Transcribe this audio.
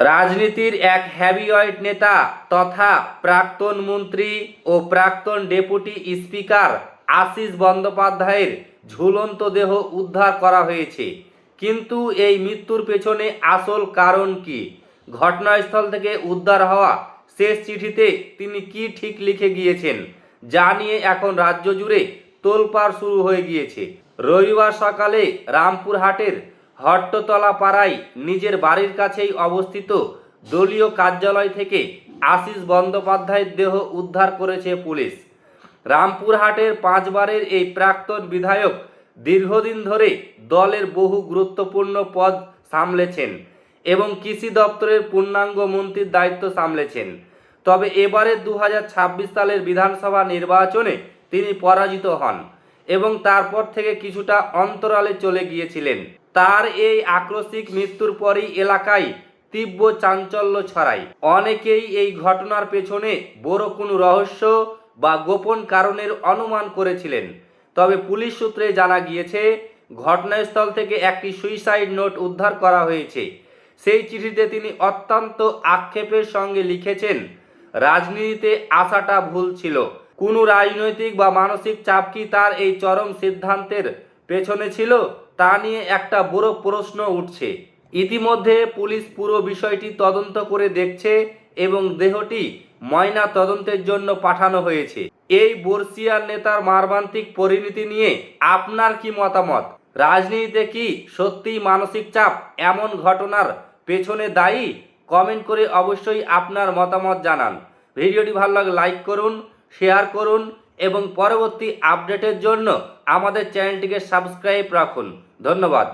রাজনীতির এক হেভিওয়েট নেতা তথা প্রাক্তন মন্ত্রী ও প্রাক্তন ডেপুটি স্পিকার আশীষ বন্দ্যোপাধ্যায়ের ঝুলন্ত দেহ উদ্ধার করা হয়েছে। কিন্তু এই মৃত্যুর পেছনে আসল কারণ কি? ঘটনাস্থল থেকে উদ্ধার হওয়া শেষ চিঠিতে তিনি কি ঠিক লিখে গিয়েছেন, যা নিয়ে এখন রাজ্য জুড়ে তোলপাড় শুরু হয়ে গিয়েছে। রবিবার সকালে রামপুরহাটের হট্টতলা পাড়ায় নিজের বাড়ির কাছেই অবস্থিত দলীয় কার্যালয় থেকে আশীষ বন্দ্যোপাধ্যায়ের দেহ উদ্ধার করেছে পুলিশ। রামপুরহাটের পাঁচবারের এই প্রাক্তন বিধায়ক দীর্ঘদিন ধরে দলের বহু গুরুত্বপূর্ণ পদ সামলেছেন এবং কৃষি দপ্তরের পূর্ণাঙ্গ মন্ত্রীর দায়িত্ব সামলেছেন। তবে এবারের 2026 সালের বিধানসভা নির্বাচনে তিনি পরাজিত হন এবং তারপর থেকে কিছুটা অন্তরালে চলে গিয়েছিলেন। তার এই আকস্মিক মৃত্যুর পরই এলাকায় তীব্র চাঞ্চল্য ছড়ায়। অনেকেই এই ঘটনার পেছনে বড় কোনো রহস্য বা গোপন কারণের অনুমান করেছিলেন। তবে পুলিশ সূত্রে জানা গিয়েছে, ঘটনাস্থল থেকে একটি সুইসাইড নোট উদ্ধার করা হয়েছে। সেই চিঠিতে তিনি অত্যন্ত আক্ষেপের সঙ্গে লিখেছেন, রাজনীতিতে আসাটা ভুল ছিল। কোনো রাজনৈতিক বা মানসিক চাপ কি তার এই চরম সিদ্ধান্তের পেছনে ছিল, তা নিয়ে একটা বড় প্রশ্ন উঠছে। ইতিমধ্যে পুলিশ পুরো বিষয়টি তদন্ত করে দেখছে এবং দেহটি ময়না তদন্তের জন্য পাঠানো হয়েছে। এই বর্ষীয়ান নেতার মর্মান্তিক পরিণতি নিয়ে আপনার কি মতামত? রাজনীতিতে কি সত্যিই মানসিক চাপ এমন ঘটনার পেছনে দায়ী? কমেন্ট করে অবশ্যই আপনার মতামত জানান। ভিডিওটি ভালো লাগলে লাইক করুন, শেয়ার করুন এবং পরবর্তী আপডেটের জন্য আমাদের চ্যানেলটিকে সাবস্ক্রাইব রাখুন। ধন্যবাদ।